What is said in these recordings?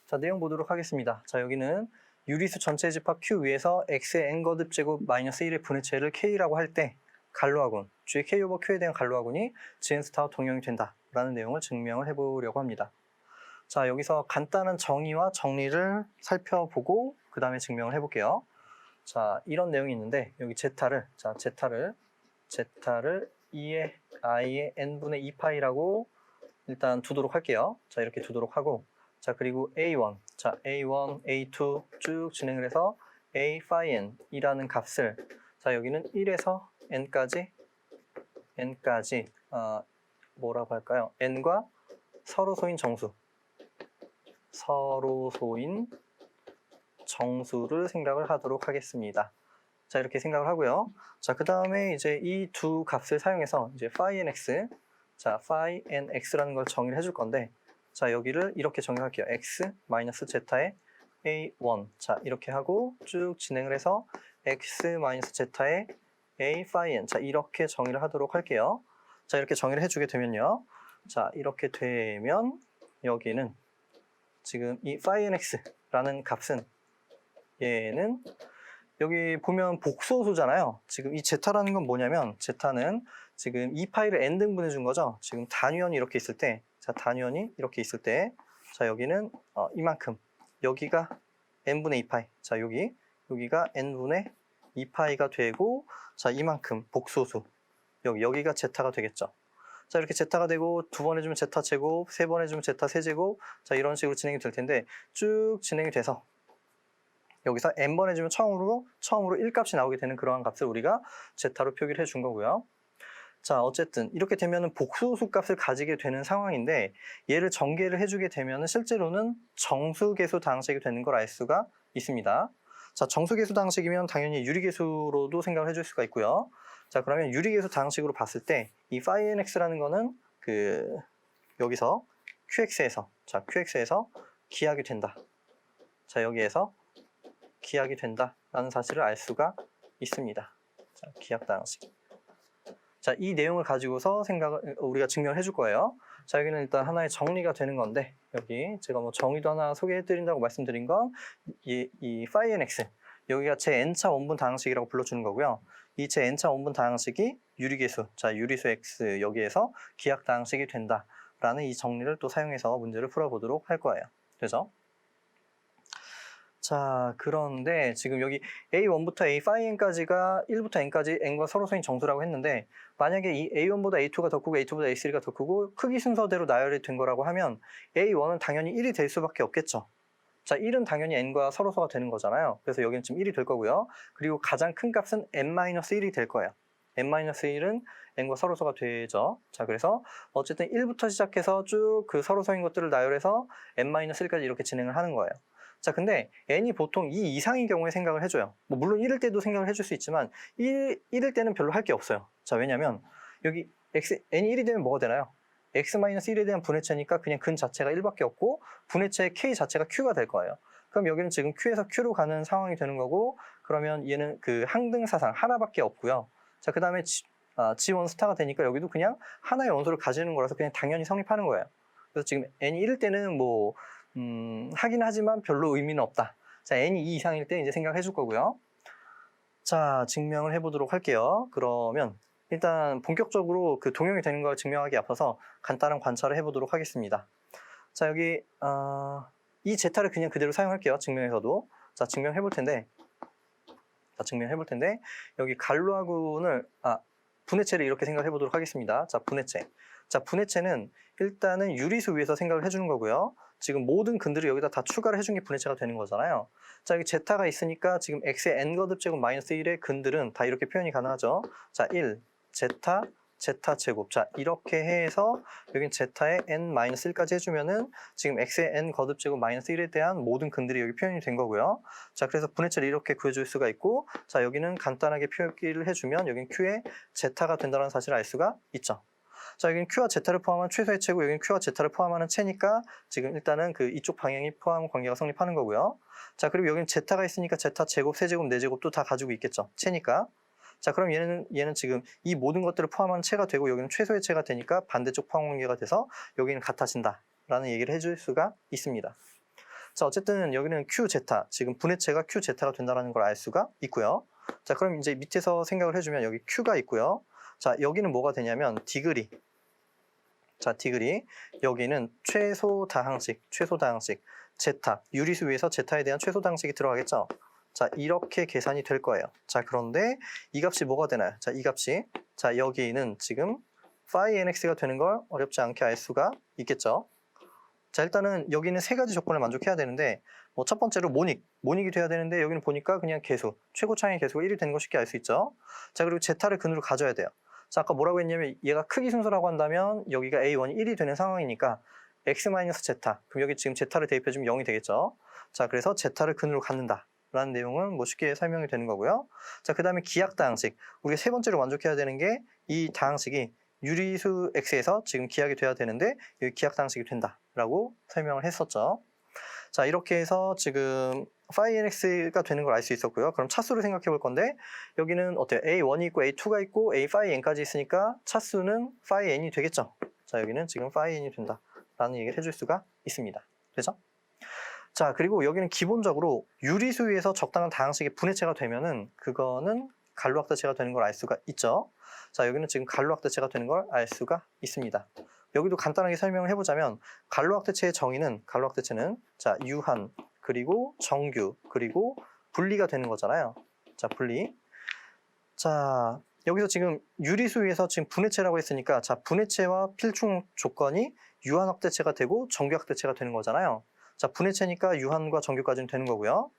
자, 내용 보도록 하겠습니다. 자, 여기는 유리수 전체 집합 Q 위에서 X의 N거듭 제곱 마이너스 1의 분해체를 K라고 할 때 갈로하군, G의 K 오버 Q에 대한 갈로하군이 GN 스타와 동형이 된다라는 내용을 증명을 해보려고 합니다. 자, 여기서 간단한 정의와 정리를 살펴보고 그 다음에 증명을 해볼게요. 자, 이런 내용이 있는데 여기 제타를 2의 i의 n분의 2파이라고 일단 두도록 할게요. 자, 이렇게 두도록 하고, 자, 그리고 A1, 자, A1, A2 쭉 진행을 해서 A phi n이라는 값을, 자, 여기는 1에서 n까지 뭐라고 할까요? n과 서로소인 정수를 생각을 하도록 하겠습니다. 자, 이렇게 생각을 하고요. 자, 그 다음에 이제 이 두 값을 사용해서 이제 phi nx, 자, phi nx라는 걸 정의를 해줄 건데, 자, 여기를 이렇게 정의할게요. x 마이너스 제타의 a1, 자, 이렇게 하고 쭉 진행을 해서 x 마이너스 제타의 a phi n, 자, 이렇게 정의를 하도록 할게요. 자, 이렇게 정의를 해주게 되면요. 자, 이렇게 되면 여기는 지금 이 phi nx라는 값은 얘는 여기 보면 복소수잖아요. 지금 이 제타라는 건 뭐냐면, 제타는 지금 2파이를 n등분해 준 거죠. 지금 단위원이 이렇게 있을 때, 자, 단위원이 이렇게 있을 때, 자, 여기는 이만큼, 여기가 n분의 2파이, 자, 여기가 n분의 2파이가 되고, 자, 이만큼 복소수, 여기가 제타가 되겠죠. 자, 이렇게 제타가 되고, 두 번 해주면 제타 제곱, 세 번 해주면 제타 세제곱, 자, 이런 식으로 진행이 될 텐데, 쭉 진행이 돼서 여기서 n번 해주면 처음으로 1값이 나오게 되는 그러한 값을 우리가 제타로 표기를 해준 거고요. 자, 어쨌든 이렇게 되면은 복소수 값을 가지게 되는 상황인데, 얘를 전개를 해주게 되면은 실제로는 정수계수 다항식이 되는 걸 알 수가 있습니다. 자, 정수계수 다항식이면 당연히 유리계수로도 생각을 해줄 수가 있고요. 자, 그러면 유리계수 다항식으로 봤을 때 이 phi nx라는 거는 여기서 qx에서 기하게 된다. 자, 여기에서 기하게 된다라는 사실을 알 수가 있습니다. 자, 기하 다항식. 자, 이 내용을 가지고서 우리가 증명을 해줄 거예요. 자, 여기는 일단 하나의 정리가 되는 건데, 여기 제가 뭐 정의도 하나 소개해드린다고 말씀드린 건 이 phi nx, 여기가 제 n차 원분 다항식이라고 불러주는 거고요. 이 제 n차 원분 다항식이 유리계수, 자, 유리수 x 여기에서 기하 다항식이 된다라는 이 정리를 또 사용해서 문제를 풀어보도록 할 거예요. 되죠? 자, 그런데 지금 여기 A1부터 A phi n까지가 1부터 n까지 n과 서로소인 정수라고 했는데, 만약에 이 A1보다 A2가 더 크고 A2보다 A3가 더 크고 크기 순서대로 나열이 된 거라고 하면 A1은 당연히 1이 될 수밖에 없겠죠. 자, 1은 당연히 n과 서로소가 되는 거잖아요. 그래서 여기는 지금 1이 될 거고요. 그리고 가장 큰 값은 n-1이 될 거예요. n-1은 n과 서로소가 되죠. 자, 그래서 어쨌든 1부터 시작해서 쭉 그 서로소인 것들을 나열해서 n-1까지 이렇게 진행을 하는 거예요. 자, 근데 n이 보통 2 이상인 경우에 생각을 해줘요. 뭐 물론 1일 때도 생각을 해줄 수 있지만 1일 때는 별로 할 게 없어요. 자, 왜냐면 여기 n이 1이 되면 뭐가 되나요? x-1에 대한 분해체니까 그냥 근 자체가 1밖에 없고 분해체 k 자체가 q가 될 거예요. 그럼 여기는 지금 q에서 q로 가는 상황이 되는 거고, 그러면 얘는 그 항등사상 하나밖에 없고요. 자, 그 다음에 G1 스타가 되니까 여기도 그냥 하나의 원소를 가지는 거라서 그냥 당연히 성립하는 거예요. 그래서 지금 n이 1일 때는 뭐 하긴 하지만 별로 의미는 없다. 자, n이 2 이상일 때 이제 생각해 줄 거고요. 자, 증명을 해보도록 할게요. 그러면 일단 본격적으로 그 동형이 되는 걸 증명하기 앞서서 간단한 관찰을 해보도록 하겠습니다. 자, 여기 이 제타를 그냥 그대로 사용할게요. 증명에서도. 자, 증명해 볼 텐데 여기 갈로하군을 분해체를 이렇게 생각해 보도록 하겠습니다. 자, 분해체. 자, 분해체는 일단은 유리수 위에서 생각을 해주는 거고요. 지금 모든 근들을 여기다 다 추가를 해준 게 분해체가 되는 거잖아요. 자, 여기 제타가 있으니까 지금 x의 n거듭 제곱 마이너스 1의 근들은 다 이렇게 표현이 가능하죠. 자, 1, 제타 제곱. 자, 이렇게 해서 여긴 제타의 n-1까지 해주면은 지금 x의 n 거듭 제곱 마이너스 1에 대한 모든 근들이 여기 표현이 된 거고요. 자, 그래서 분해체를 이렇게 구해줄 수가 있고, 자, 여기는 간단하게 표기를 해주면 여긴 q의 제타가 된다는 사실을 알 수가 있죠. 자, 여기는 q와 제타를 포함한 최소의 체고, 여기는 q와 제타를 포함하는 체니까 지금 일단은 그 이쪽 방향이 포함 관계가 성립하는 거고요. 자, 그리고 여기는 제타가 있으니까 제타 제곱, 세제곱, 네제곱도 다 가지고 있겠죠. 체니까. 자, 그럼 얘는 지금 이 모든 것들을 포함하는 체가 되고, 여기는 최소의 체가 되니까 반대쪽 포함 관계가 돼서 여기는 같아진다 라는 얘기를 해줄 수가 있습니다. 자, 어쨌든 여기는 QZ, 지금 분해체가 QZ가 된다는 걸 알 수가 있고요. 자, 그럼 이제 밑에서 생각을 해주면 여기 Q가 있고요. 자, 여기는 뭐가 되냐면 디그리. 자, 디그리. 여기는 최소 다항식, 제타. 유리수 위에서 제타에 대한 최소 다항식이 들어가겠죠. 자, 이렇게 계산이 될 거예요. 자, 그런데 이 값이 뭐가 되나요? 자, 이 값이, 자, 여기는 지금 phi nx가 되는 걸 어렵지 않게 알 수가 있겠죠. 자, 일단은 여기는 세 가지 조건을 만족해야 되는데, 뭐 첫 번째로 모닉이 돼야 되는데, 여기는 보니까 그냥 개수, 최고 차이 개수가 1이 되는 거 쉽게 알 수 있죠. 자, 그리고 제타를 근으로 가져야 돼요. 자, 아까 뭐라고 했냐면 얘가 크기 순서라고 한다면 여기가 A1이 1이 되는 상황이니까 x-제타, 그럼 여기 지금 제타를 대입해주면 0이 되겠죠. 자, 그래서 제타를 근으로 갖는다 라는 내용은 뭐 쉽게 설명이 되는 거고요. 자, 그 다음에 기하 다항식, 우리가 세 번째로 만족해야 되는 게 이 다항식이 유리수 x에서 지금 기하게 돼야 되는데 여기 기하 다항식이 된다라고 설명을 했었죠. 자, 이렇게 해서 지금 phi nx가 되는 걸 알 수 있었고요. 그럼 차수를 생각해 볼 건데 여기는 어때요? A1이 있고 A2가 있고 A phi n까지 있으니까 차수는 phi n이 되겠죠. 자, 여기는 지금 phi n이 된다라는 얘기를 해줄 수가 있습니다. 되죠? 자, 그리고 여기는 기본적으로 유리수위에서 적당한 다항식의 분해체가 되면은 그거는 간루학대체가 되는 걸 알 수가 있죠. 자, 여기는 지금 간루학대체가 되는 걸 알 수가 있습니다. 여기도 간단하게 설명을 해보자면 간루학대체는 자, 유한 그리고 정규 그리고 분리가 되는 거잖아요. 자, 분리. 자, 여기서 지금 유리수위에서 지금 분해체라고 했으니까 자, 분해체와 필충 조건이 유한학대체가 되고 정규학대체가 되는 거잖아요. 자, 분해체니까 유한과 정규까지는 되는 거고요.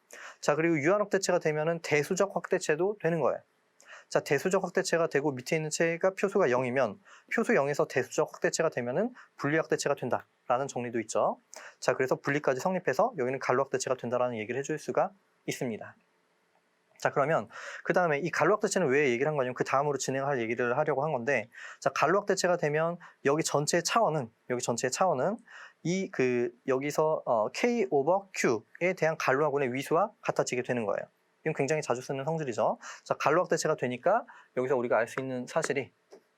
자, 그리고 유한학대체가 되면은 대수적 확대체도 되는 거예요. 자, 대수적 확대체가 되고 밑에 있는 체가 표수가 0이면 표수 0에서 대수적 확대체가 되면은 분리학대체가 된다라는 정리도 있죠. 자, 그래서 분리까지 성립해서 여기는 간루학대체가 된다라는 얘기를 해줄 수가 있습니다. 자, 그러면 그 다음에 이 간루학대체는 왜 얘기를 한 거냐면 그 다음으로 진행할 얘기를 하려고 한 건데, 자, 간루학대체가 되면 여기 전체의 차원은 여기서 K 오버 Q에 대한 간루하고의 위수와 같아지게 되는 거예요. 이건 굉장히 자주 쓰는 성질이죠. 자, 간루학대체가 되니까 여기서 우리가 알 수 있는 사실이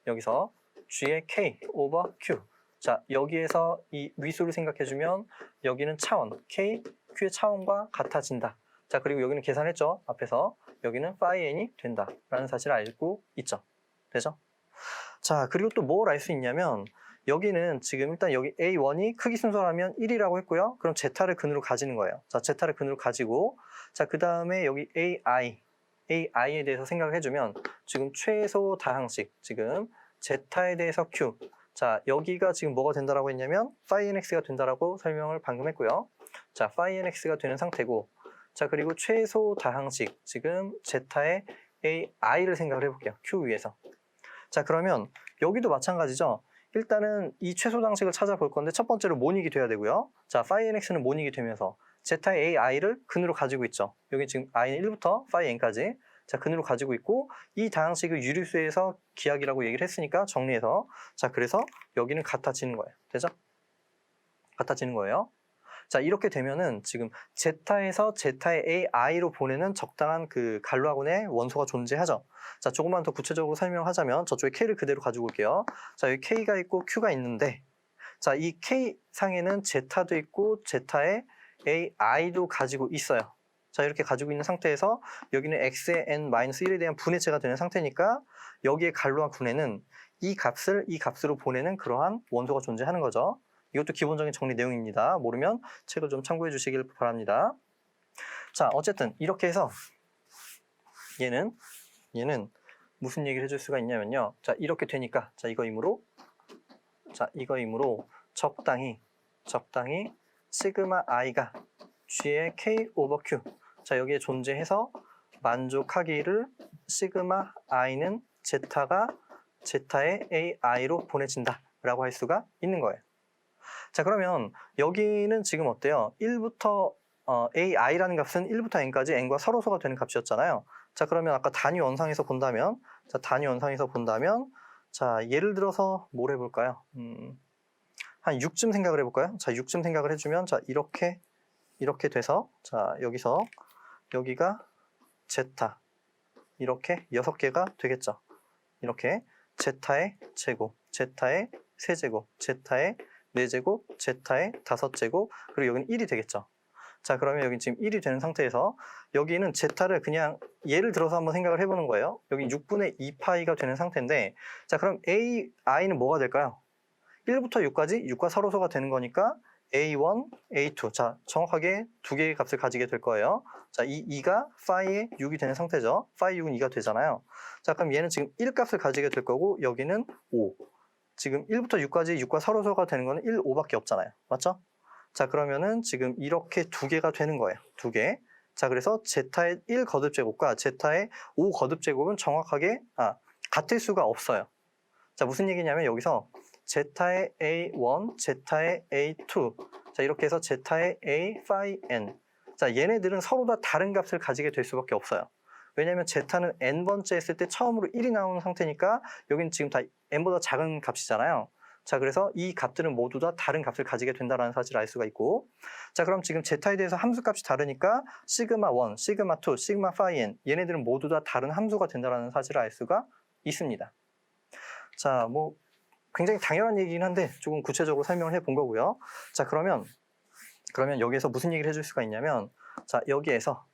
여기서 G의 K 오버 Q. 자, 여기에서 이 위수를 생각해주면 여기는 차원, K, Q의 차원과 같아진다. 자, 그리고 여기는 계산했죠. 앞에서 여기는 phi n이 된다라는 사실을 알고 있죠. 되죠? 자, 그리고 또 뭘 알 수 있냐면 여기는 지금 일단 여기 A1이 크기 순서라면 1이라고 했고요. 그럼 제타를 근으로 가지는 거예요. 자, 제타를 근으로 가지고 자, 그 다음에 여기 AI에 대해서 생각을 해주면 지금 최소 다항식, 지금 제타에 대해서 Q. 자, 여기가 지금 뭐가 된다라고 했냐면 phi nx가 된다라고 설명을 방금 했고요. 자, phi nx가 되는 상태고 자, 그리고 최소 다항식, 지금 제타의 AI를 생각을 해볼게요. Q 위에서. 자, 그러면 여기도 마찬가지죠. 일단은 이 최소 다항식을 찾아볼 건데 첫 번째로 모닉이 돼야 되고요. 자, phi nx는 모닉이 되면서 제타의 AI를 근으로 가지고 있죠. 여기 지금 i는 1부터 phi n까지. 자, 근으로 가지고 있고 이 다항식을 유리수에서 기하기라고 얘기를 했으니까 정리해서 자, 그래서 여기는 같아지는 거예요. 되죠? 같아지는 거예요. 자, 이렇게 되면은 지금 제타에서 제타의 AI로 보내는 적당한 그 간루하고의 원소가 존재하죠. 자, 조금만 더 구체적으로 설명하자면 저쪽에 K를 그대로 가지고 올게요. 자, 여기 K가 있고 Q가 있는데 자, 이 K 상에는 제타도 있고 제타의 AI도 가지고 있어요. 자, 이렇게 가지고 있는 상태에서 여기는 x의 n-1에 대한 분해체가 되는 상태니까 여기에 간루와 분해는 이 값으로 보내는 그러한 원소가 존재하는 거죠. 이것도 기본적인 정리 내용입니다. 모르면 책을 좀 참고해 주시길 바랍니다. 자, 어쨌든 이렇게 해서 얘는 무슨 얘기를 해줄 수가 있냐면요. 자, 이렇게 되니까 이거이므로 적당히 시그마 i가 g의 k 오버 q. 자, 여기에 존재해서 만족하기를 시그마 i는 제타가 제타의 ai로 보내진다라고 할 수가 있는 거예요. 자, 그러면 여기는 지금 어때요? 1부터 ai라는 값은 1부터 n까지 n과 서로소가 되는 값이었잖아요. 자, 그러면 아까 단위 원상에서 본다면 자, 예를 들어서 뭘 해볼까요? 한 6쯤 생각을 해볼까요? 자, 6쯤 생각을 해주면 자, 이렇게 돼서 자, 여기가 제타 이렇게 6개가 되겠죠. 이렇게 제타의 제곱, 제타의 세제곱, 제타의 4제곱, 제타의 5제곱, 그리고 여기는 1이 되겠죠. 자, 그러면 여기 지금 1이 되는 상태에서 여기는 제타를 그냥 예를 들어서 한번 생각을 해보는 거예요. 여기 6분의 2파이가 되는 상태인데, 자, 그럼 i는 뭐가 될까요? 1부터 6까지 6과 서로소가 되는 거니까 A1, A2. 자, 정확하게 두 개의 값을 가지게 될 거예요. 자, 이 2가 파이의 6이 되는 상태죠. 파이 6은 2가 되잖아요. 자, 그럼 얘는 지금 1 값을 가지게 될 거고 여기는 5. 지금 1부터 6까지 6과 서로소가 되는 거는 1, 5밖에 없잖아요. 맞죠? 자, 그러면은 지금 이렇게 두 개가 되는 거예요. 두 개. 자, 그래서 제타의 1 거듭제곱과 제타의 5 거듭제곱은 정확하게 같을 수가 없어요. 자, 무슨 얘기냐면 여기서 제타의 A1, 제타의 A2. 자, 이렇게 해서 제타의 A, phi, n. 자, 얘네들은 서로 다 다른 값을 가지게 될 수밖에 없어요. 왜냐하면 제타는 n번째 했을 때 처음으로 1이 나오는 상태니까 여기는 지금 다 n보다 작은 값이잖아요. 자, 그래서 이 값들은 모두 다 다른 값을 가지게 된다는 사실을 알 수가 있고, 자, 그럼 지금 제타에 대해서 함수 값이 다르니까 시그마 1, 시그마 2, 시그마 phi n 얘네들은 모두 다 다른 함수가 된다는 사실을 알 수가 있습니다. 자, 뭐 굉장히 당연한 얘기긴 한데 조금 구체적으로 설명을 해본 거고요. 자, 그러면 여기에서 무슨 얘기를 해줄 수가 있냐면, 자, 여기에서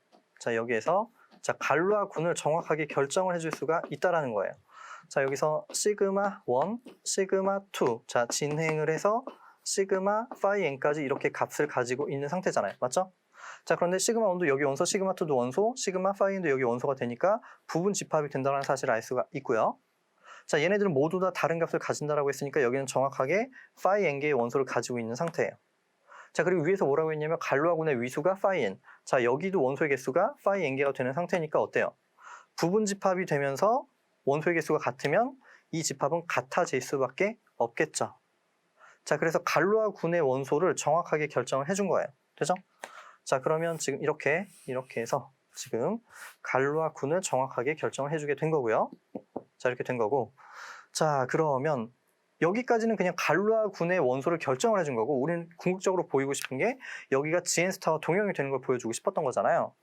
자, 갈루와 군을 정확하게 결정을 해줄 수가 있다라는 거예요. 자, 여기서 시그마 1, 시그마 2. 자, 진행을 해서 시그마 phi n까지 이렇게 값을 가지고 있는 상태잖아요. 맞죠? 자, 그런데 시그마 1도 여기 원소, 시그마 2도 원소, 시그마 phi n도 여기 원소가 되니까 부분 집합이 된다는 사실을 알 수가 있고요. 자, 얘네들은 모두 다 다른 값을 가진다라고 했으니까 여기는 정확하게 phi n개의 원소를 가지고 있는 상태예요. 자, 그리고 위에서 뭐라고 했냐면 갈루아군의 위수가 phi n. 자, 여기도 원소의 개수가 phi n개가 되는 상태니까 어때요? 부분 집합이 되면서 원소의 개수가 같으면 이 집합은 같아질 수밖에 없겠죠. 자, 그래서 갈루아군의 원소를 정확하게 결정을 해준 거예요. 되죠? 자, 그러면 지금 이렇게 해서 지금 갈루아군을 정확하게 결정을 해주게 된 거고요. 자, 이렇게 된 거고. 자, 그러면 여기까지는 그냥 갈루아군의 원소를 결정을 해준 거고, 우리는 궁극적으로 보이고 싶은 게 여기가 GN 스타와 동형이 되는 걸 보여주고 싶었던 거잖아요.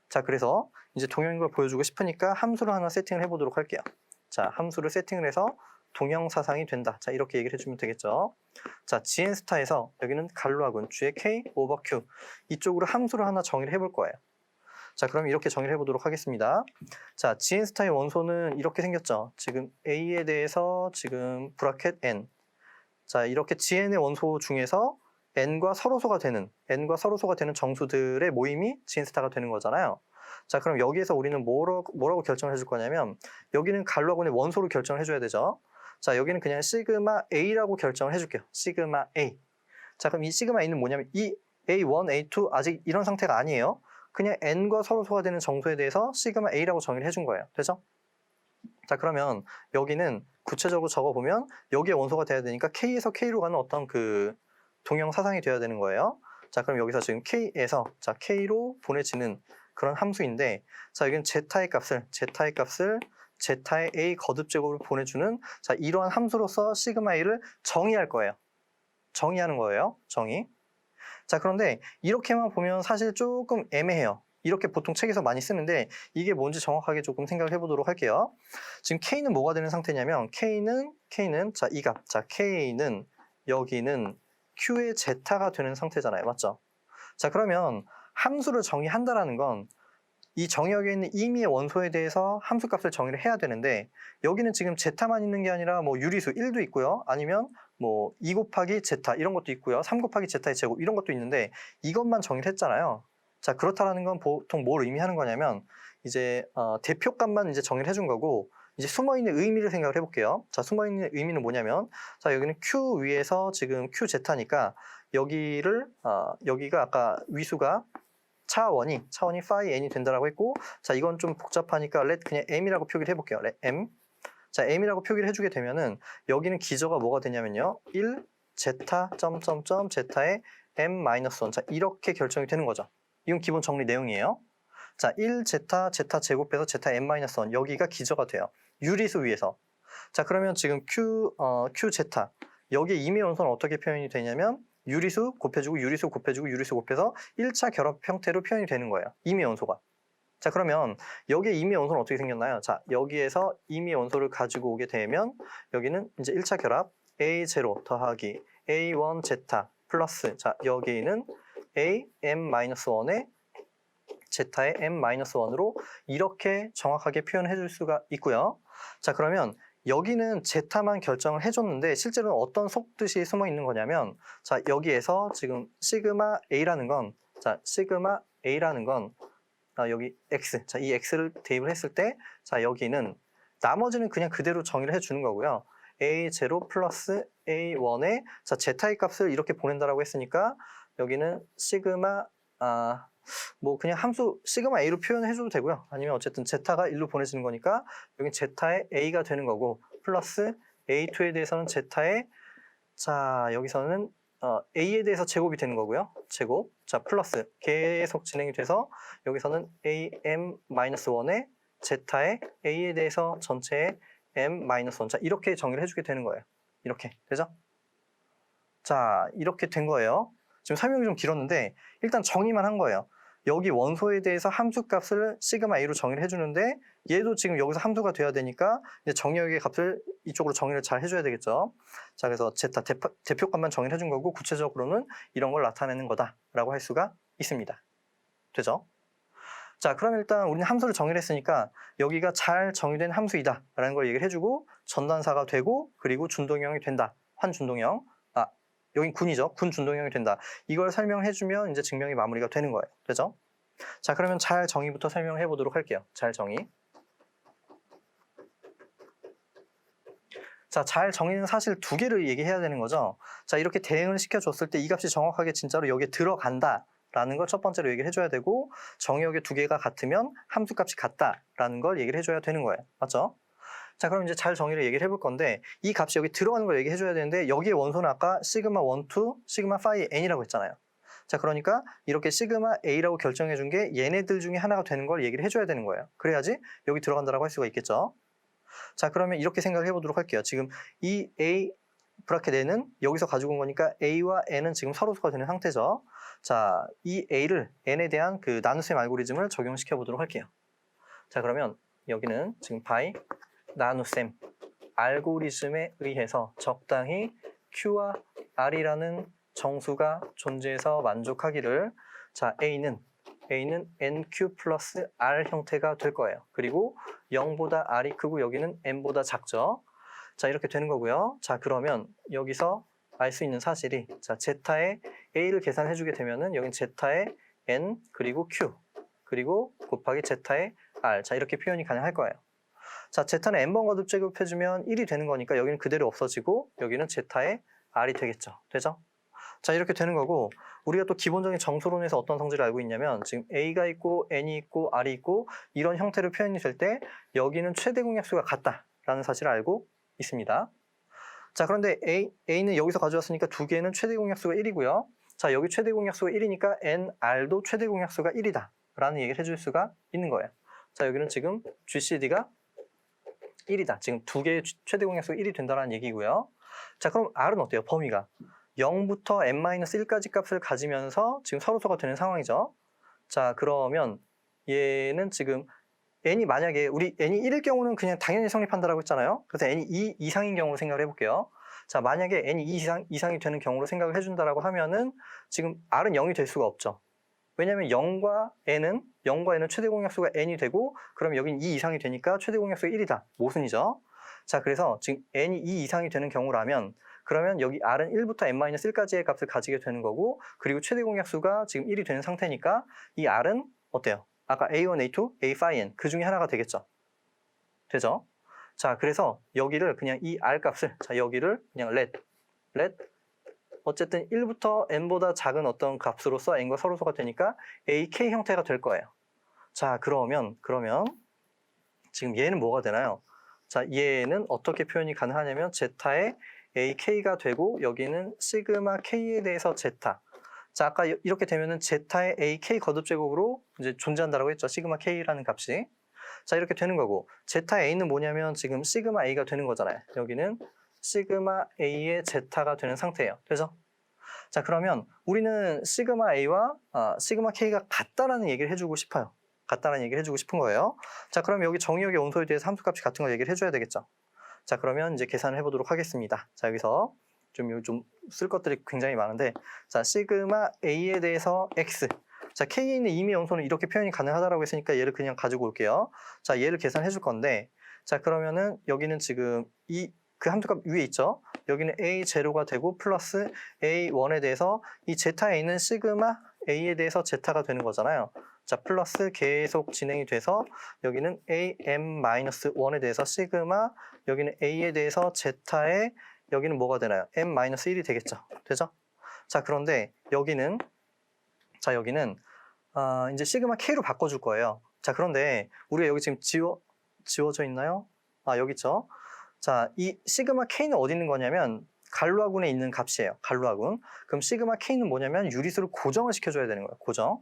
자, 그래서 이제 동형인 걸 보여주고 싶으니까 함수를 하나 세팅을 해보도록 할게요. 자, 함수를 세팅을 해서 동형 사상이 된다. 자, 이렇게 얘기를 해주면 되겠죠. 자, GN 스타에서 여기는 갈루아군 G의 K 오버 Q 이쪽으로 함수를 하나 정의를 해볼 거예요. 자, 그럼 이렇게 정의를 해보도록 하겠습니다. 자, GN 스타의 원소는 이렇게 생겼죠. 지금 A에 대해서 지금 브라켓 N. 자, 이렇게 GN의 원소 중에서 N과 서로소가 되는 정수들의 모임이 GN 스타가 되는 거잖아요. 자, 그럼 여기에서 우리는 뭐라고 결정을 해줄 거냐면 여기는 갈루아군의 원소를 결정을 해줘야 되죠. 자, 여기는 그냥 시그마 A라고 결정을 해줄게요. 시그마 A. 자, 그럼 이 시그마 A는 뭐냐면 이 A1, A2 아직 이런 상태가 아니에요. 그냥 n과 서로소가 되는 정수에 대해서 시그마 a라고 정의를 해준 거예요. 되죠? 자, 그러면 여기는 구체적으로 적어보면 여기에 원소가 돼야 되니까 k에서 k로 가는 어떤 그 동형 사상이 돼야 되는 거예요. 자, 그럼 여기서 지금 k에서 자 k로 보내지는 그런 함수인데, 자, 여기는 제타의 값을 제타의 a 거듭제곱으로 보내주는 자 이러한 함수로서 시그마 a를 정의할 거예요. 정의하는 거예요. 정의. 자, 그런데 이렇게만 보면 사실 조금 애매해요. 이렇게 보통 책에서 많이 쓰는데 이게 뭔지 정확하게 조금 생각을 해보도록 할게요. 지금 K는 뭐가 되는 상태냐면 K는 자, 이 값. 자, K는 여기는 Q의 제타가 되는 상태잖아요. 맞죠? 자, 그러면 함수를 정의한다라는 건 이 정의역에 있는 임의의 원소에 대해서 함수값을 정의를 해야 되는데 여기는 지금 제타만 있는 게 아니라 뭐 유리수 1도 있고요. 아니면 뭐 2 곱하기 제타 이런 것도 있고요. 3 곱하기 제타의 제곱 이런 것도 있는데 이것만 정의를 했잖아요. 자, 그렇다라는 건 보통 뭘 의미하는 거냐면 이제 대표값만 이제 정의를 해준 거고 이제 숨어있는 의미를 생각을 해볼게요. 자, 숨어있는 의미는 뭐냐면 자, 여기는 Q 위에서 지금 Q 제타니까 여기가 아까 위수가 차원이 phi n이 된다라고 했고, 자, 이건 좀 복잡하니까 let 그냥 m이라고 표기를 해볼게요. let m. 자, m이라고 표기를 해주게 되면은 여기는 기저가 뭐가 되냐면요. 1 제타 점점점 제타의 m-1. 자, 이렇게 결정이 되는 거죠. 이건 기본 정리 내용이에요. 자, 1 제타 제곱해서 제타 m-1 여기가 기저가 돼요. 유리수 위에서. 자, 그러면 지금 q 제타 여기에 임의 원소는 어떻게 표현이 되냐면 유리수 곱해주고 유리수 곱해주고 유리수 곱해서 1차 결합 형태로 표현이 되는 거예요. 임의 원소가. 자, 그러면 여기에 임의 원소는 어떻게 생겼나요? 자, 여기에서 임의 원소를 가지고 오게 되면 여기는 이제 1차 결합 A0 더하기 A1 제타 플러스 자, 여기는 A m-1에 z의 m-1으로 이렇게 정확하게 표현해 줄 수가 있고요. 자, 그러면 여기는 z만 결정을 해줬는데 실제로는 어떤 속뜻이 숨어 있는 거냐면, 자, 여기에서 지금 시그마 a라는 건, 자, 시그마 a라는 건 여기 x, 자, 이 x를 대입을 했을 때, 자, 여기는 나머지는 그냥 그대로 정의를 해주는 거고요. a0 플러스 a1에 자, z의 값을 이렇게 보낸다라고 했으니까 여기는 시그마 뭐 그냥 함수 시그마 a로 표현해줘도 되고요. 아니면 어쨌든 z가 1로 보내지는 거니까 여기 z의 a가 되는 거고, 플러스 a2에 대해서는 z의, 자, 여기서는 a에 대해서 제곱이 되는 거고요. 제곱. 자, 플러스 계속 진행이 돼서 여기서는 am-1에 z의 a에 대해서 전체의 m-1. 자, 이렇게 정의를 해주게 되는 거예요. 이렇게 되죠? 자, 이렇게 된 거예요. 지금 설명이 좀 길었는데 일단 정의만 한 거예요. 여기 원소에 대해서 함수값을 시그마 a로 정의를 해주는데, 얘도 지금 여기서 함수가 돼야 되니까 이제 정의역의 값을 이쪽으로 정의를 잘 해줘야 되겠죠. 자, 그래서 제타 대표값만 정의를 해준 거고, 구체적으로는 이런 걸 나타내는 거다라고 할 수가 있습니다. 되죠? 자, 그럼 일단 우리는 함수를 정의를 했으니까 여기가 잘 정의된 함수이다라는 걸 얘기를 해주고, 전단사가 되고, 그리고 준동형이 된다. 환준동형. 여긴 군이죠. 군 준동형이 된다. 이걸 설명해주면 이제 증명이 마무리가 되는 거예요. 되죠? 자, 그러면 잘 정의부터 설명해 보도록 할게요. 잘 정의. 자, 잘 정의는 사실 두 개를 얘기해야 되는 거죠. 자, 이렇게 대응을 시켜줬을 때 이 값이 정확하게 진짜로 여기에 들어간다라는 걸 첫 번째로 얘기를 해줘야 되고, 정의역의 두 개가 같으면 함수값이 같다라는 걸 얘기를 해줘야 되는 거예요. 맞죠? 자, 그럼 이제 잘 정의를 얘기를 해볼 건데, 이 값이 여기 들어가는 걸 얘기해줘야 되는데, 여기에 원소는 아까 시그마 1, 2, 시그마 파이 n이라고 했잖아요. 자, 그러니까 이렇게 시그마 a라고 결정해준 게 얘네들 중에 하나가 되는 걸 얘기를 해줘야 되는 거예요. 그래야지 여기 들어간다라고 할 수가 있겠죠. 자, 그러면 이렇게 생각을 해보도록 할게요. 지금 이 a 브라켓 n은 여기서 가지고 온 거니까 a와 n은 지금 서로소가 되는 상태죠. 자, 이 a를 n에 대한 그 나눗셈 알고리즘을 적용시켜 보도록 할게요. 자, 그러면 여기는 지금 바이 나눗셈 알고리즘에 의해서 적당히 Q와 R이라는 정수가 존재해서 만족하기를, 자, A는 NQ 플러스 R 형태가 될 거예요. 그리고 0보다 R이 크고 여기는 N보다 작죠. 자, 이렇게 되는 거고요. 자, 그러면 여기서 알 수 있는 사실이, 자, Z의 A를 계산해 주게 되면은 여긴 Z의 N 그리고 Q 그리고 곱하기 Z의 R, 자, 이렇게 표현이 가능할 거예요. 자, z는 n번 거듭 제곱해주면 1이 되는 거니까 여기는 그대로 없어지고 여기는 z의 r이 되겠죠. 되죠? 자, 이렇게 되는 거고, 우리가 또 기본적인 정수론에서 어떤 성질을 알고 있냐면, 지금 a가 있고 n이 있고 r이 있고 이런 형태로 표현이 될 때 여기는 최대 공약수가 같다라는 사실을 알고 있습니다. 자, 그런데 a는 여기서 가져왔으니까 두 개는 최대 공약수가 1이고요. 자, 여기 최대 공약수가 1이니까 nr도 최대 공약수가 1이다 라는 얘기를 해줄 수가 있는 거예요. 자, 여기는 지금 GCD가 1이다. 지금 두 개의 최대 공약수가 1이 된다는 얘기고요. 자, 그럼 R은 어때요? 범위가 0부터 n-1까지 값을 가지면서 지금 서로소가 되는 상황이죠. 자, 그러면 얘는 지금 n이 만약에 우리 n이 1일 경우는 그냥 당연히 성립한다라고 했잖아요. 그래서 n이 2 이상인 경우로 생각을 해볼게요. 자, 만약에 n이 2 이상이 되는 경우로 생각을 해준다라고 하면은 지금 R은 0이 될 수가 없죠. 왜냐하면 0과 n은 최대 공약수가 n이 되고, 그럼 여긴 2 이상이 되니까 최대 공약수가 1이다. 모순이죠. 자, 그래서 지금 n이 2 이상이 되는 경우라면, 그러면 여기 r은 1부터 n-1까지의 값을 가지게 되는 거고, 그리고 최대 공약수가 지금 1이 되는 상태니까 이 r은 어때요? 아까 a1, a2, a phi n 그 중에 하나가 되겠죠. 되죠? 자, 그래서 여기를 그냥 이 r 값을, 자, 여기를 그냥 let 어쨌든 1부터 n보다 작은 어떤 값으로서 n과 서로소가 되니까 ak 형태가 될 거예요. 자, 그러면 지금 얘는 뭐가 되나요? 자, 얘는 어떻게 표현이 가능하냐면 z의 ak가 되고 여기는 시그마 k에 대해서 z. 자, 아까 이렇게 되면은 z의 ak 거듭제곱으로 이제 존재한다라고 했죠. 시그마 k라는 값이. 자, 이렇게 되는 거고, z의 a는 뭐냐면 지금 시그마 a가 되는 거잖아요. 여기는 시그마 a의 z가 되는 상태예요. 되죠? 자, 그러면 우리는 시그마 a와 시그마 k가 같다라는 얘기를 해주고 싶어요. 같다라는 얘기를 해주고 싶은 거예요. 자, 그럼 여기 정의역의 온소에 대해서 함수값이 같은 걸 얘기를 해줘야 되겠죠. 자, 그러면 이제 계산을 해보도록 하겠습니다. 자, 여기서 좀 쓸 것들이 굉장히 많은데, 자, 시그마 A에 대해서 X. 자, K에 있는 임의 원소는 이렇게 표현이 가능하다라고 했으니까 얘를 그냥 가지고 올게요. 자, 얘를 계산해 줄 건데, 자, 그러면은 여기는 지금 그 함수값 위에 있죠? 여기는 A0가 되고 플러스 A1에 대해서 이 제타에 있는 시그마 A에 대해서 제타가 되는 거잖아요. 자, 플러스 계속 진행이 돼서 여기는 AM-1에 대해서 시그마, 여기는 A에 대해서 제타에 여기는 뭐가 되나요? M-1이 되겠죠. 되죠? 자, 그런데 여기는 이제 시그마 K로 바꿔줄 거예요. 자, 그런데 우리가 여기 지금 지워져 있나요? 아, 여기 있죠. 자, 이 시그마 K는 어디 있는 거냐면 갈루아군에 있는 값이에요. 갈루아군. 그럼 시그마 K는 뭐냐면 유리수를 고정을 시켜줘야 되는 거예요. 고정.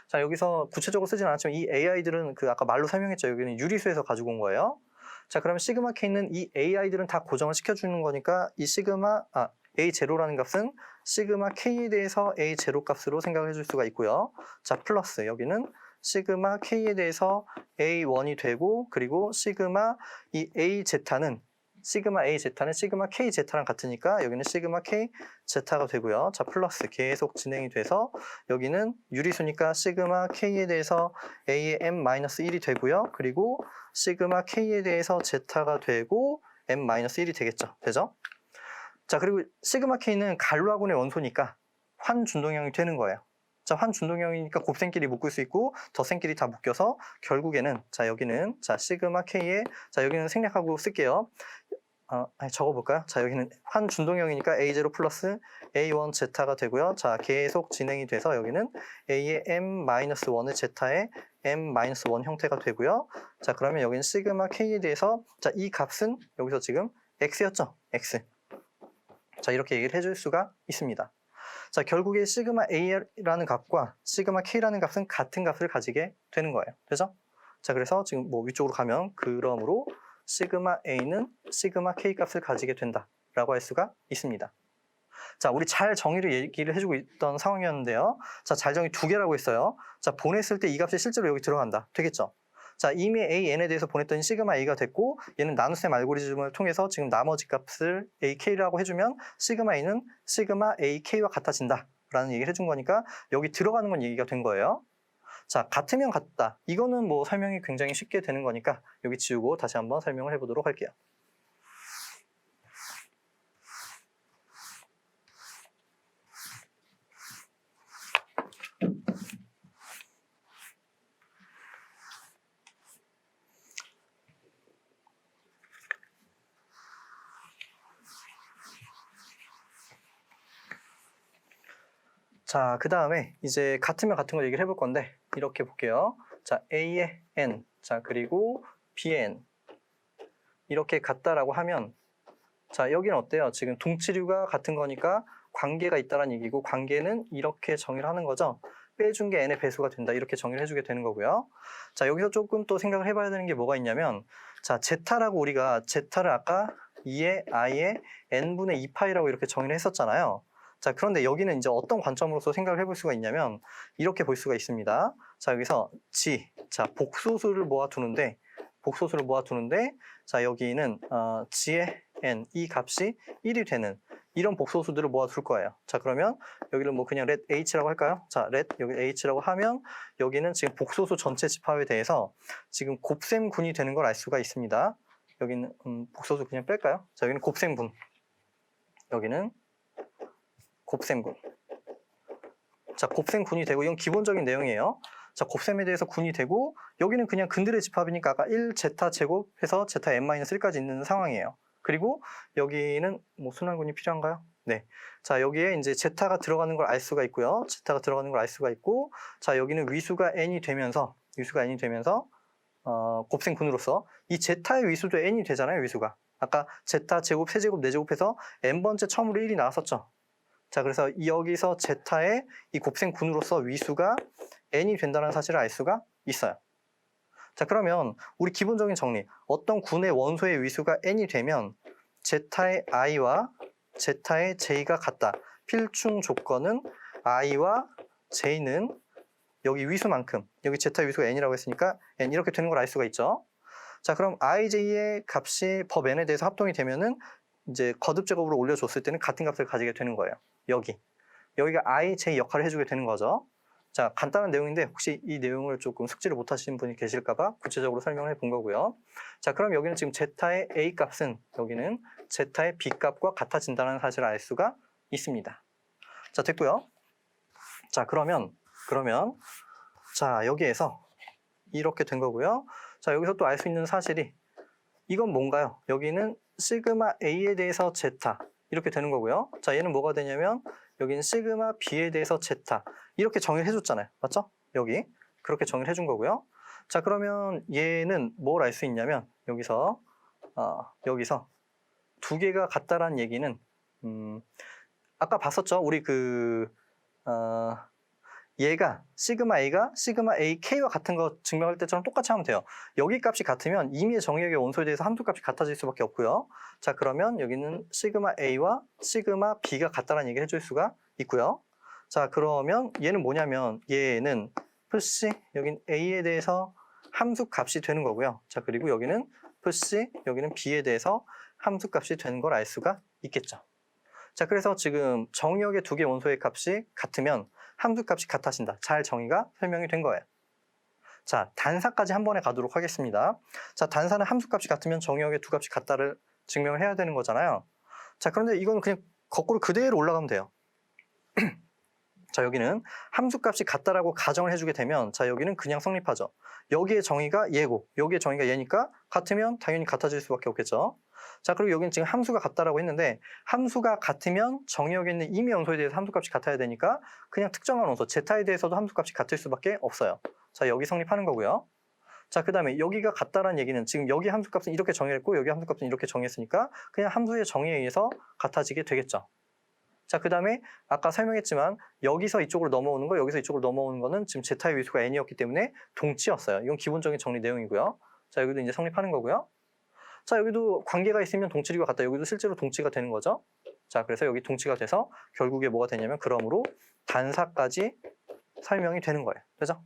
자, 여기서 구체적으로 쓰진 않았지만 이 AI들은 그 아까 말로 설명했죠. 여기는 유리수에서 가지고 온 거예요. 자, 그러면 시그마 K는 이 AI들은 다 고정을 시켜주는 거니까 이 A0라는 값은 시그마 K에 대해서 A0 값으로 생각을 해줄 수가 있고요. 자, 플러스 여기는 시그마 K에 대해서 A1이 되고, 그리고 시그마 A제타는 시그마 KZ랑 같으니까 여기는 시그마 KZ가 되고요. 자, 플러스 계속 진행이 돼서 여기는 유리수니까 시그마 K에 대해서 A의 M-1이 되고요. 그리고 시그마 K에 대해서 Z가 되고 M-1이 되겠죠. 되죠? 자, 그리고 시그마 K는 갈루아군의 원소니까 환준동형이 되는 거예요. 자, 환준동형이니까 곱셈끼리 묶을 수 있고 덧셈끼리 다 묶여서 결국에는 자, 여기는 자, 시그마 K에 자, 여기는 생략하고 쓸게요. 적어볼까요? 자, 여기는 환준동형이니까 A0 플러스 A1Z가 되고요. 자, 계속 진행이 돼서 여기는 A의 M-1의 Z의 M-1 형태가 되고요. 자, 그러면 여기는 시그마 K에 대해서 자, 이 값은 여기서 지금 X였죠? X. 자, 이렇게 얘기를 해줄 수가 있습니다. 자, 결국에 시그마 A라는 값과 시그마 K라는 값은 같은 값을 가지게 되는 거예요. 되죠? 자, 그래서 지금 뭐 위쪽으로 가면 그러므로 시그마 A는 시그마 K 값을 가지게 된다라고 할 수가 있습니다. 자, 우리 잘 정의를 얘기를 해주고 있던 상황이었는데요. 자, 잘 정의 2개라고 했어요. 자, 보냈을 때 이 값이 실제로 여기 들어간다. 되겠죠? 자, 이미 AN에 대해서 보냈더니 시그마 A가 됐고, 얘는 나눗셈 알고리즘을 통해서 지금 나머지 값을 AK라고 해주면 시그마 A는 시그마 AK와 같아진다 라는 얘기를 해준 거니까 여기 들어가는 건 얘기가 된 거예요. 자, 같으면 같다. 이거는 뭐 설명이 굉장히 쉽게 되는 거니까 여기 지우고 다시 한번 설명을 해보도록 할게요. 자, 그 다음에 이제 같으면 같은 거 얘기를 해볼 건데 이렇게 볼게요. 자, A의 N, 자, 그리고 B의 N 이렇게 같다라고 하면 자, 여기는 어때요? 지금 동치류가 같은 거니까 관계가 있다는 얘기고 관계는 이렇게 정의를 하는 거죠. 빼준 게 N의 배수가 된다 이렇게 정의를 해주게 되는 거고요. 자, 여기서 조금 또 생각을 해봐야 되는 게 뭐가 있냐면 자, 제타라고 우리가 제타를 아까 2의 I의 N분의 2파이라고 이렇게 정의를 했었잖아요. 자, 그런데 여기는 이제 어떤 관점으로서 생각을 해볼 수가 있냐면 이렇게 볼 수가 있습니다. 자, 여기서 G, 자, 복소수를 모아두는데 자, 여기는 G의 N, 이 값이 1이 되는 이런 복소수들을 모아둘 거예요. 자, 그러면 여기를 뭐 그냥 let H라고 할까요? 자, let 여기 H라고 하면 여기는 지금 복소수 전체 집합에 대해서 지금 곱셈군이 되는 걸 알 수가 있습니다. 여기는 복소수 그냥 뺄까요? 자, 여기는 곱셈군. 여기는 곱셈군. 자, 곱셈군이 되고 이건 기본적인 내용이에요. 자, 곱셈에 대해서 군이 되고 여기는 그냥 근들의 집합이니까 아까 1제타 제곱해서 제타 n-1까지 있는 상황이에요. 그리고 여기는 뭐 순환군이 필요한가요? 네. 자, 여기에 이제 제타가 들어가는 걸 알 수가 있고요. 제타가 들어가는 걸 알 수가 있고, 자, 여기는 위수가 n이 되면서 곱셈군으로서 이 제타의 위수도 n이 되잖아요. 위수가. 아까 제타 제곱, 세제곱, 네제곱해서 n번째 처음으로 1이 나왔었죠. 자, 그래서 여기서 제타의 이 곱셈군으로서 위수가 n이 된다는 사실을 알 수가 있어요. 자, 그러면 우리 기본적인 정리. 어떤 군의 원소의 위수가 n이 되면 제타의 i와 제타의 j가 같다. 필충 조건은 i와 j는 여기 위수만큼, 여기 제타 위수가 n이라고 했으니까 n 이렇게 되는 걸 알 수가 있죠. 자, 그럼 ij의 값이 법 n에 대해서 합동이 되면은 이제 거듭 제곱으로 올려줬을 때는 같은 값을 가지게 되는 거예요. 여기가 I, J 역할을 해주게 되는 거죠. 자, 간단한 내용인데 혹시 이 내용을 조금 숙지를 못 하시는 분이 계실까봐 구체적으로 설명을 해본 거고요. 자, 그럼 여기는 지금 Z의 A 값은 여기는 Z의 B 값과 같아진다는 사실을 알 수가 있습니다. 자, 됐고요. 자, 그러면 자, 여기에서 이렇게 된 거고요. 자, 여기서 또 알 수 있는 사실이 이건 뭔가요? 여기는 시그마 A에 대해서 제타 이렇게 되는 거고요. 자, 얘는 뭐가 되냐면 여기는 시그마 B에 대해서 제타 이렇게 정의를 해줬잖아요. 맞죠? 여기 그렇게 정의를 해준 거고요. 자, 그러면 얘는 뭘 알 수 있냐면 여기서 두 개가 같다라는 얘기는 아까 봤었죠? 우리 얘가 시그마 A가 시그마 AK와 같은 거 증명할 때처럼 똑같이 하면 돼요. 여기 값이 같으면 임의의 정의역의 원소에 대해서 함수 값이 같아질 수밖에 없고요. 자, 그러면 여기는 시그마 A와 시그마 B가 같다는 얘기를 해줄 수가 있고요. 자, 그러면 얘는 뭐냐면 얘는 푸시 여긴 A에 대해서 함수 값이 되는 거고요. 자, 그리고 여기는 푸시 여기는 B에 대해서 함수 값이 되는 걸 알 수가 있겠죠. 자, 그래서 지금 정의역의 두 개 원소의 값이 같으면 함수값이 같아진다. 잘 정의가 설명이 된 거예요. 자, 단사까지 한 번에 가도록 하겠습니다. 자, 단사는 함수값이 같으면 정의역의 두 값이 같다를 증명을 해야 되는 거잖아요. 자, 그런데 이건 그냥 거꾸로 그대로 올라가면 돼요. 자, 여기는 함수값이 같다라고 가정을 해주게 되면 자, 여기는 그냥 성립하죠. 여기의 정의가 얘고 여기의 정의가 얘니까 같으면 당연히 같아질 수밖에 없겠죠. 자, 그리고 여기는 지금 함수가 같다라고 했는데 함수가 같으면 정의역에 있는 임의 원소에 대해서 함수값이 같아야 되니까 그냥 특정한 원소 제타에 대해서도 함수값이 같을 수밖에 없어요. 자, 여기 성립하는 거고요. 자, 그 다음에 여기가 같다라는 얘기는 지금 여기 함수값은 이렇게 정의했고 여기 함수값은 이렇게 정의했으니까 그냥 함수의 정의에 의해서 같아지게 되겠죠. 자, 그 다음에 아까 설명했지만 여기서 이쪽으로 넘어오는 거 여기서 이쪽으로 넘어오는 거는 지금 제타의 위수가 n이었기 때문에 동치였어요. 이건 기본적인 정리 내용이고요. 자, 여기도 이제 성립하는 거고요. 자, 여기도 관계가 있으면 동치리가 같다. 여기도 실제로 동치가 되는 거죠. 자, 그래서 여기 동치가 돼서 결국에 뭐가 되냐면 그러므로 단사까지 설명이 되는 거예요. 그죠?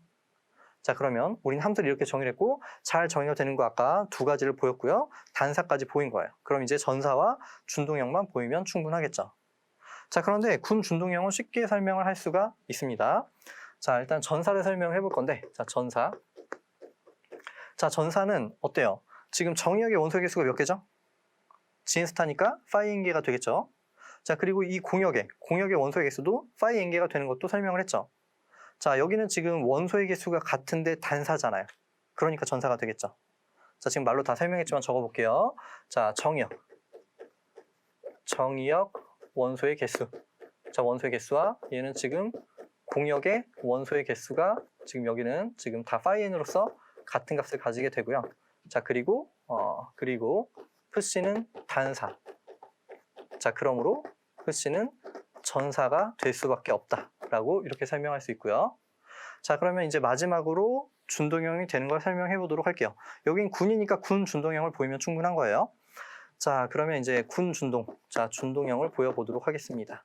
자, 그러면 우린 함수를 이렇게 정의를 했고 잘 정의가 되는 거 아까 두 가지를 보였고요. 단사까지 보인 거예요. 그럼 이제 전사와 준동형만 보이면 충분하겠죠. 자, 그런데 군 준동형은 쉽게 설명을 할 수가 있습니다. 자, 일단 전사를 설명해 볼 건데 자, 전사. 자, 전사는 어때요? 지금 정의역의 원소 개수가 몇 개죠? GN스타니까 파이 n개가 되겠죠. 자, 그리고 이 공역의 원소의 개수도 파이 n개가 되는 것도 설명을 했죠. 자, 여기는 지금 원소의 개수가 같은데 단사잖아요. 그러니까 전사가 되겠죠. 자, 지금 말로 다 설명했지만 적어볼게요. 자, 정의역 원소의 개수. 자, 원소의 개수와 얘는 지금 공역의 원소의 개수가 지금 여기는 지금 다 파이 n으로서 같은 값을 가지게 되고요. 자, 그리고 푸시는 단사. 자, 그러므로 푸시는 전사가 될 수밖에 없다라고 이렇게 설명할 수 있고요. 자, 그러면 이제 마지막으로 준동형이 되는 걸 설명해 보도록 할게요. 여긴 군이니까 군 준동형을 보이면 충분한 거예요. 자, 그러면 이제 군 준동. 자, 준동형을 보여보도록 하겠습니다.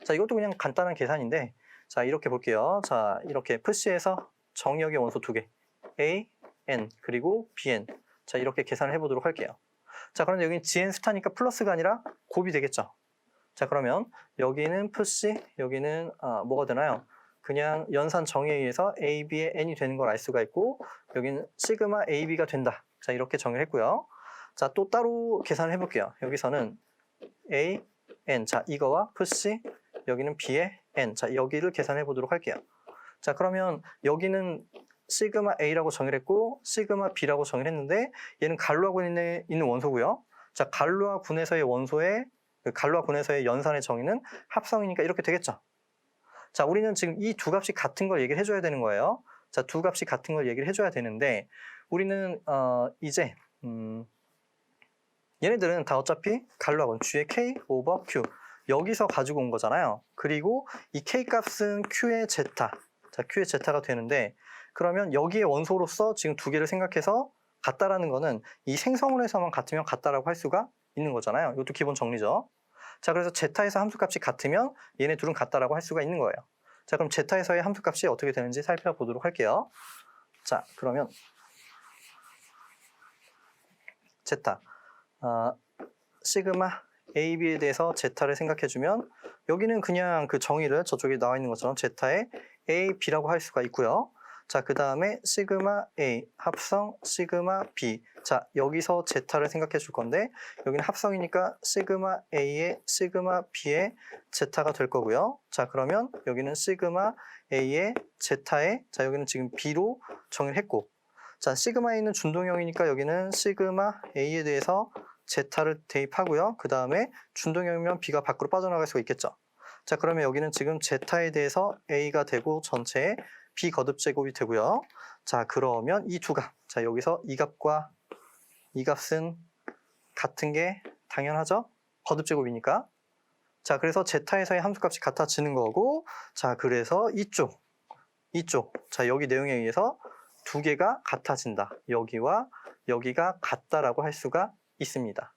자, 이것도 그냥 간단한 계산인데 자, 이렇게 볼게요. 자, 이렇게 푸시에서 정의역의 원소 두 개. A, N, 그리고 BN. 자, 이렇게 계산을 해보도록 할게요. 자, 그런데 여기는 GN 스타니까 플러스가 아니라 곱이 되겠죠. 자, 그러면 여기는 푸시, 여기는 뭐가 되나요? 그냥 연산 정의에 의해서 AB의 N이 되는 걸 알 수가 있고 여기는 시그마 AB가 된다. 자, 이렇게 정의를 했고요. 자, 또 따로 계산을 해볼게요. 여기서는 A, N. 자, 이거와 푸시, 여기는 B의 N. 자, 여기를 계산해 보도록 할게요. 자, 그러면 여기는 시그마 A라고 정의를 했고 시그마 B라고 정의를 했는데 얘는 갈루와 군에 있는 원소고요. 자, 갈루와 군에서의 원소의 갈루와 군에서의 연산의 정의는 합성이니까 이렇게 되겠죠. 자, 우리는 지금 이 두 값이 같은 걸 얘기를 해줘야 되는 거예요. 자, 두 값이 같은 걸 얘기를 해줘야 되는데 우리는 이제 얘네들은 다 어차피 갈루와 군 G의 K 오버 Q 여기서 가지고 온 거잖아요. 그리고 이 K 값은 Q의 제타. 자, Q의 제타가 되는데 그러면 여기에 원소로서 지금 두 개를 생각해서 같다라는 거는 이 생성원에서만 같으면 같다라고 할 수가 있는 거잖아요. 이것도 기본 정리죠. 자, 그래서 제타에서 함수값이 같으면 얘네 둘은 같다라고 할 수가 있는 거예요. 자, 그럼 제타에서의 함수값이 어떻게 되는지 살펴보도록 할게요. 자, 그러면 제타 시그마 A, B에 대해서 제타를 생각해주면 여기는 그냥 그 정의를 저쪽에 나와 있는 것처럼 제타의 A, B라고 할 수가 있고요. 자, 그 다음에 시그마 A 합성 시그마 B. 자, 여기서 제타를 생각해 줄 건데 여기는 합성이니까 시그마 A의 시그마 B의 제타가 될 거고요. 자, 그러면 여기는 시그마 A의 제타의 자, 여기는 지금 B로 정의를 했고 자, 시그마 A는 준동형이니까 여기는 시그마 A에 대해서 제타를 대입하고요. 그 다음에 준동형이면 B가 밖으로 빠져나갈 수가 있겠죠. 자, 그러면 여기는 지금 제타에 대해서 A가 되고 전체에 B 거듭 제곱이 되고요. 자, 그러면 이 두 값. 자, 여기서 이 값과 이 값은 같은 게 당연하죠? 거듭 제곱이니까. 자, 그래서 제타에서의 함수값이 같아지는 거고, 자, 그래서 이쪽. 자, 여기 내용에 의해서 두 개가 같아진다. 여기와 여기가 같다라고 할 수가 있습니다.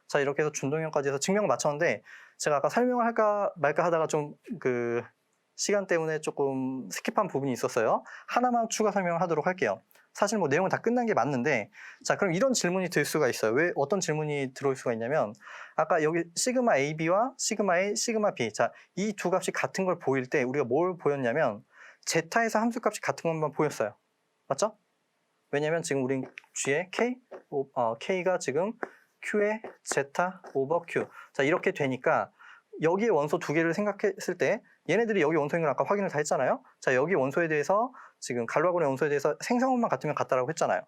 자, 이렇게 해서 준동형까지 해서 증명을 마쳤는데, 제가 아까 설명을 할까 말까 하다가 좀 시간 때문에 조금 스킵한 부분이 있었어요. 하나만 추가 설명을 하도록 할게요. 사실 뭐 내용은 다 끝난 게 맞는데 자, 그럼 이런 질문이 들 수가 있어요. 왜 어떤 질문이 들어올 수가 있냐면 아까 여기 시그마 AB와 시그마 A, 시그마 B 자, 이 두 값이 같은 걸 보일 때 우리가 뭘 보였냐면 제타에서 함수값이 같은 것만 보였어요. 맞죠? 왜냐면 지금 우린 G의 K가 지금 Q의 제타 오버 Q 자, 이렇게 되니까 여기에 원소 두 개를 생각했을 때 얘네들이 여기 원소인 걸 아까 확인을 다 했잖아요. 자, 여기 원소에 대해서 지금 갈로아군의 원소에 대해서 생성원만 같으면 같다라고 했잖아요.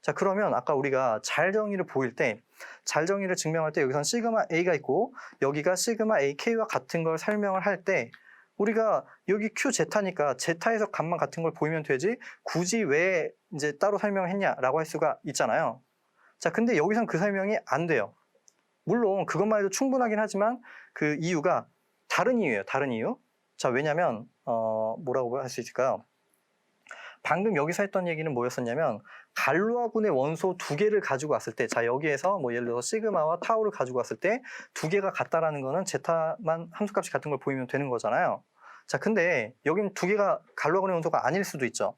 자, 그러면 아까 우리가 잘 정의를 보일 때 잘 정의를 증명할 때 여기선 시그마 A가 있고 여기가 시그마 AK와 같은 걸 설명을 할 때 우리가 여기 Q 제타니까 제타에서 값만 같은 걸 보이면 되지 굳이 왜 이제 따로 설명했냐라고 할 수가 있잖아요. 자, 근데 여기선 그 설명이 안 돼요. 물론 그것만 해도 충분하긴 하지만 그 이유가 다른 이유예요. 다른 이유. 자, 왜냐면 뭐라고 할 수 있을까요? 방금 여기서 했던 얘기는 뭐였었냐면 갈로아군의 원소 두 개를 가지고 왔을 때 자, 여기에서 뭐 예를 들어 시그마와 타우를 가지고 왔을 때 두 개가 같다라는 거는 제타만 함수값이 같은 걸 보이면 되는 거잖아요. 자, 근데 여긴 두 개가 갈로아군의 원소가 아닐 수도 있죠.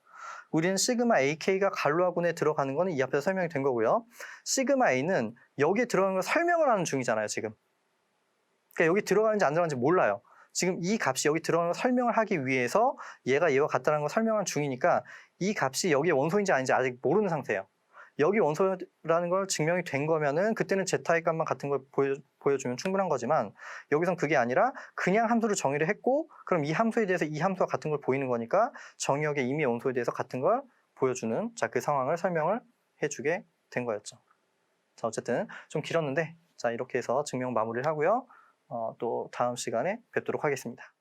우리는 시그마 AK가 갈로아군에 들어가는 거는 이 앞에서 설명이 된 거고요. 시그마 A는 여기에 들어가는 걸 설명을 하는 중이잖아요, 지금. 그러니까 여기 들어가는지 안 들어가는지 몰라요. 지금 이 값이 여기 들어가는 걸 설명을 하기 위해서 얘가 얘와 같다는 걸 설명한 중이니까 이 값이 여기에 원소인지 아닌지 아직 모르는 상태예요. 여기 원소라는 걸 증명이 된 거면은 그때는 제타의 값만 같은 걸 보여주면 충분한 거지만 여기선 그게 아니라 그냥 함수를 정의를 했고 그럼 이 함수에 대해서 이 함수와 같은 걸 보이는 거니까 정의역의 임의 원소에 대해서 같은 걸 보여주는 자, 그 상황을 설명을 해주게 된 거였죠. 자, 어쨌든 좀 길었는데 자, 이렇게 해서 증명 마무리를 하고요. 또 다음 시간에 뵙도록 하겠습니다.